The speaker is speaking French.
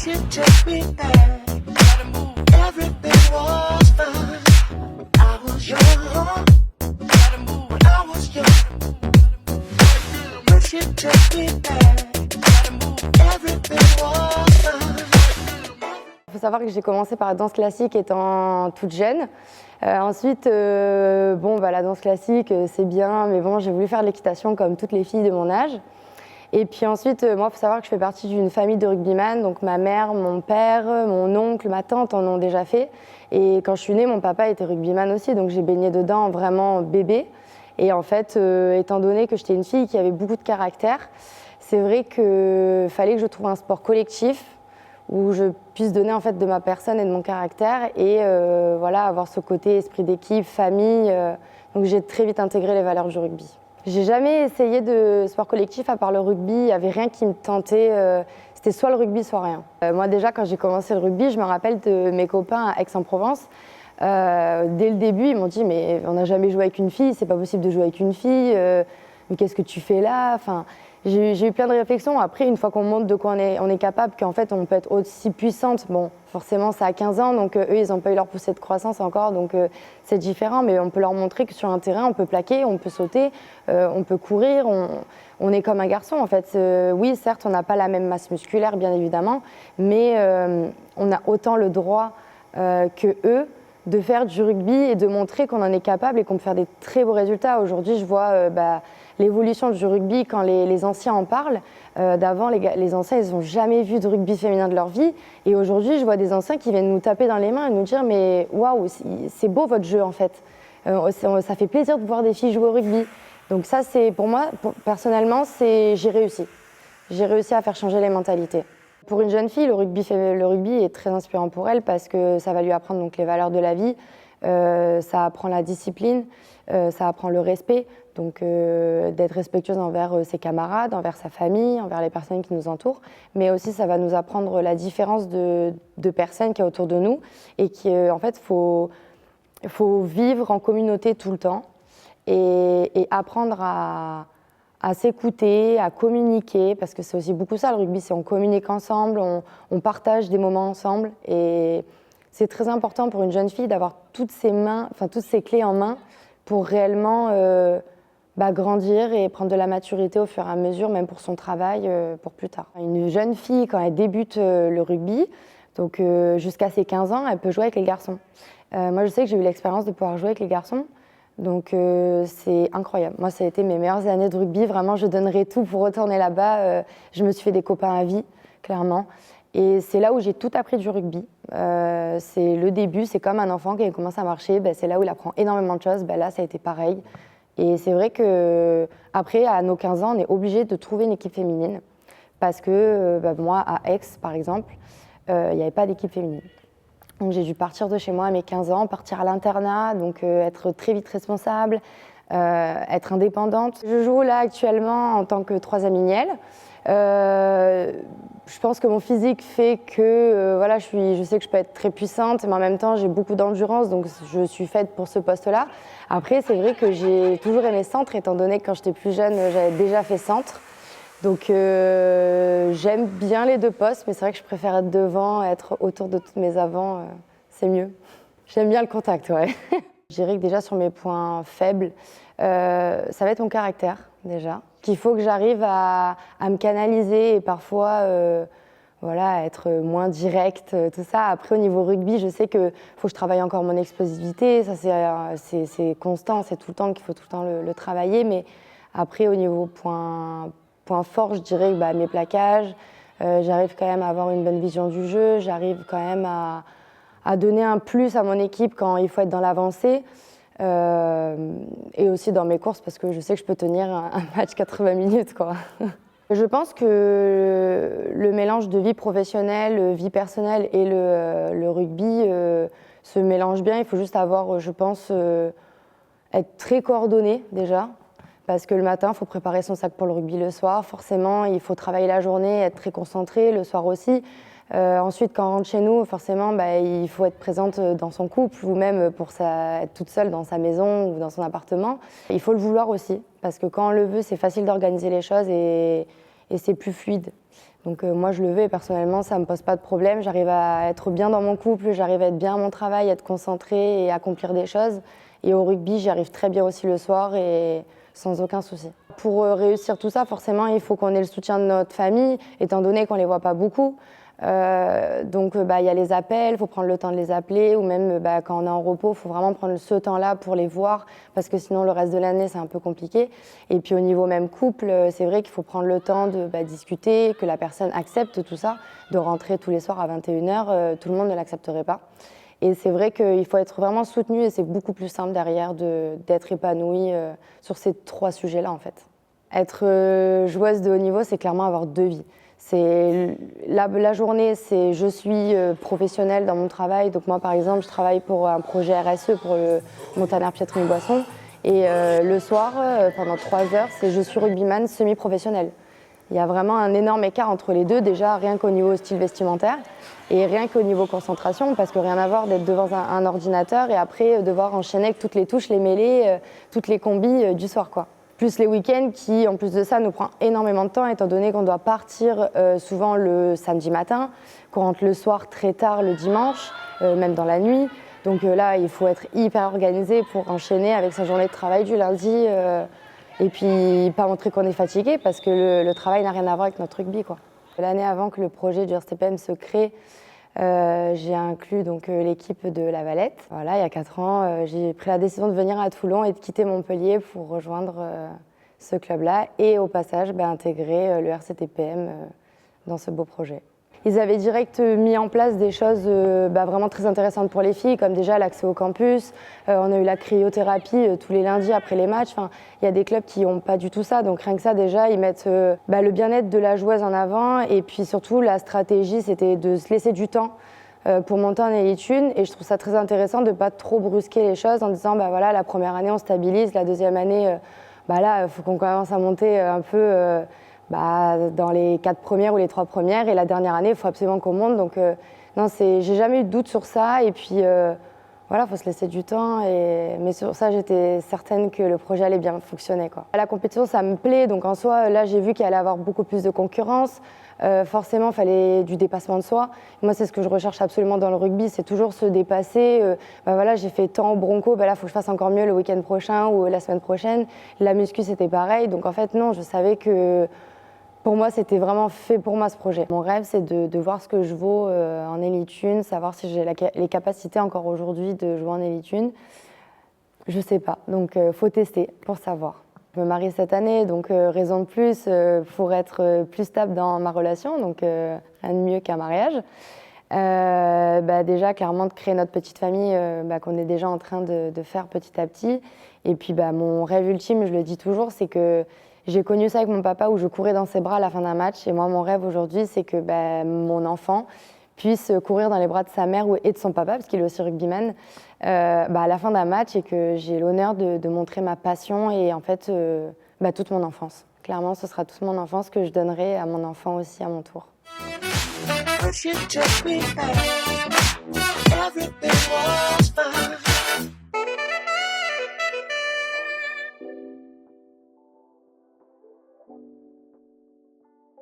you take me back? Everything was fine. I was young. When I was young. Would you take me back? Everything was fine. Il faut savoir que j'ai commencé par la danse classique étant toute jeune. Ensuite, la danse classique, c'est bien, mais bon, j'ai voulu faire de l'équitation comme toutes les filles de mon âge. Et puis ensuite, moi, il faut savoir que je fais partie d'une famille de rugbyman. Donc ma mère, mon père, mon oncle, ma tante en ont déjà fait. Et quand je suis née, mon papa était rugbyman aussi, donc j'ai baigné dedans vraiment bébé. Et en fait, étant donné que j'étais une fille qui avait beaucoup de caractère, c'est vrai qu'il fallait que je trouve un sport collectif où je puisse donner en fait de ma personne et de mon caractère et avoir ce côté esprit d'équipe, famille. Donc j'ai très vite intégré les valeurs du rugby. J'ai jamais essayé de sport collectif à part le rugby, il n'y avait rien qui me tentait, c'était soit le rugby, soit rien. Moi déjà quand j'ai commencé le rugby, je me rappelle de mes copains à Aix-en-Provence. Dès le début, ils m'ont dit mais on n'a jamais joué avec une fille, c'est pas possible de jouer avec une fille, mais qu'est-ce que tu fais là? Enfin, j'ai eu plein de réflexions. Après, une fois qu'on montre de quoi on est capable, qu'en fait on peut être aussi puissante, bon, forcément ça a 15 ans, donc eux ils n'ont pas eu leur poussée de croissance encore, donc c'est différent, mais on peut leur montrer que sur un terrain on peut plaquer, on peut sauter, on peut courir, on est comme un garçon en fait. Oui, certes, on n'a pas la même masse musculaire, bien évidemment, mais on a autant le droit que eux de faire du rugby et de montrer qu'on en est capable et qu'on peut faire des très beaux résultats. Aujourd'hui, je vois l'évolution du rugby quand les anciens en parlent. D'avant, les anciens, ils n'ont jamais vu de rugby féminin de leur vie. Et aujourd'hui, je vois des anciens qui viennent nous taper dans les mains et nous dire « mais waouh, c'est beau votre jeu en fait. Ça fait plaisir de voir des filles jouer au rugby ». Donc ça, c'est pour moi, personnellement, j'ai réussi. J'ai réussi à faire changer les mentalités. Pour une jeune fille, le rugby est très inspirant pour elle parce que ça va lui apprendre donc, les valeurs de la vie, ça apprend la discipline, ça apprend le respect, donc d'être respectueuse envers ses camarades, envers sa famille, envers les personnes qui nous entourent, mais aussi ça va nous apprendre la différence de personnes qui est autour de nous et en fait, faut vivre en communauté tout le temps et apprendre à s'écouter, à communiquer, parce que c'est aussi beaucoup ça le rugby, c'est on communique ensemble, on partage des moments ensemble et c'est très important pour une jeune fille d'avoir toutes ces clés en main pour réellement grandir et prendre de la maturité au fur et à mesure, même pour son travail, pour plus tard. Une jeune fille, quand elle débute le rugby, donc jusqu'à ses 15 ans, elle peut jouer avec les garçons. Moi, je sais que j'ai eu l'expérience de pouvoir jouer avec les garçons. Donc c'est incroyable. Moi, ça a été mes meilleures années de rugby. Vraiment, je donnerais tout pour retourner là-bas. Je me suis fait des copains à vie, clairement. Et c'est là où j'ai tout appris du rugby. C'est le début, c'est comme un enfant qui commence à marcher. C'est là où il apprend énormément de choses. Là, ça a été pareil. Et c'est vrai qu'après, à nos 15 ans, on est obligé de trouver une équipe féminine. Parce que moi, à Aix, par exemple, il n'y avait pas d'équipe féminine. Donc j'ai dû partir de chez moi à mes 15 ans, partir à l'internat, donc être très vite responsable, être indépendante. Je joue là actuellement en tant que 3 Mignel. Je pense que mon physique fait que je sais que je peux être très puissante, mais en même temps j'ai beaucoup d'endurance, donc je suis faite pour ce poste-là. Après, c'est vrai que j'ai toujours aimé centre, étant donné que quand j'étais plus jeune, j'avais déjà fait centre. Donc j'aime bien les deux postes, mais c'est vrai que je préfère être devant, être autour de toutes mes avants, c'est mieux. J'aime bien le contact, ouais. Je dirais que déjà sur mes points faibles, ça va être mon caractère déjà. Qu'il faut que j'arrive à me canaliser et parfois être moins directe, tout ça. Après au niveau rugby, je sais qu'il faut que je travaille encore mon explosivité, ça c'est constant, c'est tout le temps qu'il faut tout le temps le travailler, mais après au niveau point fort, je dirais que mes plaquages, j'arrive quand même à avoir une bonne vision du jeu, j'arrive quand même à donner un plus à mon équipe quand il faut être dans l'avancée et aussi dans mes courses parce que je sais que je peux tenir un match 80 minutes, quoi. Je pense que le mélange de vie professionnelle, vie personnelle et le rugby se mélange bien. Il faut juste avoir, je pense, être très coordonné déjà. Parce que le matin, il faut préparer son sac pour le rugby le soir. Forcément, il faut travailler la journée, être très concentré, le soir aussi. Ensuite, quand on rentre chez nous, forcément, il faut être présente dans son couple ou même pour être toute seule dans sa maison ou dans son appartement. Il faut le vouloir aussi, parce que quand on le veut, c'est facile d'organiser les choses et c'est plus fluide. Donc moi je le veux et personnellement ça me pose pas de problème, j'arrive à être bien dans mon couple, j'arrive à être bien à mon travail, à être concentrée et accomplir des choses. Et au rugby j'y arrive très bien aussi le soir et sans aucun souci. Pour réussir tout ça, forcément il faut qu'on ait le soutien de notre famille, étant donné qu'on les voit pas beaucoup. Donc il y a les appels, il faut prendre le temps de les appeler, ou même quand on est en repos, il faut vraiment prendre ce temps-là pour les voir, parce que sinon le reste de l'année c'est un peu compliqué. Et puis au niveau même couple, c'est vrai qu'il faut prendre le temps de discuter, que la personne accepte tout ça, de rentrer tous les soirs à 21h, tout le monde ne l'accepterait pas. Et c'est vrai qu'il faut être vraiment soutenu et c'est beaucoup plus simple derrière d'être épanoui sur ces 3 sujets-là en fait. Être joueuse de haut niveau, c'est clairement avoir 2 vies. C'est la journée, c'est je suis professionnelle dans mon travail. Donc moi, par exemple, je travaille pour un projet RSE pour le Montaner Pietrini Boisson. Et le soir, pendant 3 heures, c'est je suis rugbyman semi-professionnel. Il y a vraiment un énorme écart entre les deux, déjà rien qu'au niveau style vestimentaire et rien qu'au niveau concentration, parce que rien à voir d'être devant un ordinateur et après devoir enchaîner avec toutes les touches, les mêlées, toutes les combis du soir, quoi. Plus les week-ends qui, en plus de ça, nous prend énormément de temps, étant donné qu'on doit partir souvent le samedi matin, qu'on rentre le soir très tard le dimanche, même dans la nuit. Donc là, il faut être hyper organisé pour enchaîner avec sa journée de travail du lundi et puis pas montrer qu'on est fatigué, parce que le travail n'a rien à voir avec notre rugby, quoi. L'année avant que le projet du RSTPM se crée, j'ai inclus l'équipe de La Valette. Voilà, il y a 4 ans, j'ai pris la décision de venir à Toulon et de quitter Montpellier pour rejoindre ce club-là et au passage intégrer le RCTPM dans ce beau projet. Ils avaient direct mis en place des choses vraiment très intéressantes pour les filles, comme déjà l'accès au campus. On a eu la cryothérapie tous les lundis après les matchs. Enfin, il y a des clubs qui n'ont pas du tout ça, donc rien que ça déjà, ils mettent le bien-être de la joueuse en avant. Et puis surtout, la stratégie, c'était de se laisser du temps pour monter en Elite 1. Et je trouve ça très intéressant de ne pas trop brusquer les choses en disant, voilà, la première année, on stabilise, la deuxième année, là, il faut qu'on commence à monter un peu... dans les 4 premières ou les 3 premières, et la dernière année, il faut absolument qu'on monte. Donc non, j'ai jamais eu de doute sur ça, et puis voilà, il faut se laisser du temps, mais sur ça, j'étais certaine que le projet allait bien fonctionner, quoi. La compétition, ça me plaît, donc en soi, là, j'ai vu qu'il allait y avoir beaucoup plus de concurrence. Forcément, il fallait du dépassement de soi. Moi, c'est ce que je recherche absolument dans le rugby, c'est toujours se dépasser. Voilà, j'ai fait tant au Bronco, là, il faut que je fasse encore mieux le week-end prochain ou la semaine prochaine. La muscu, c'était pareil. Donc en fait, non, je savais que pour moi, c'était vraiment fait pour moi ce projet. Mon rêve, c'est de voir ce que je vaux en Elite 1, savoir si j'ai les capacités encore aujourd'hui de jouer en Elite 1. Je sais pas, donc faut tester pour savoir. Je me marie cette année, donc raison de plus pour être plus stable dans ma relation, donc rien de mieux qu'un mariage. Déjà, clairement, de créer notre petite famille qu'on est déjà en train de faire petit à petit. Et puis mon rêve ultime, je le dis toujours, c'est que j'ai connu ça avec mon papa où je courais dans ses bras à la fin d'un match. Et moi, mon rêve aujourd'hui, c'est que mon enfant puisse courir dans les bras de sa mère et de son papa, parce qu'il est aussi rugbyman, à la fin d'un match, et que j'ai l'honneur de montrer ma passion et en fait toute mon enfance. Clairement, ce sera toute mon enfance que je donnerai à mon enfant aussi à mon tour. If you took me back, everything was fine.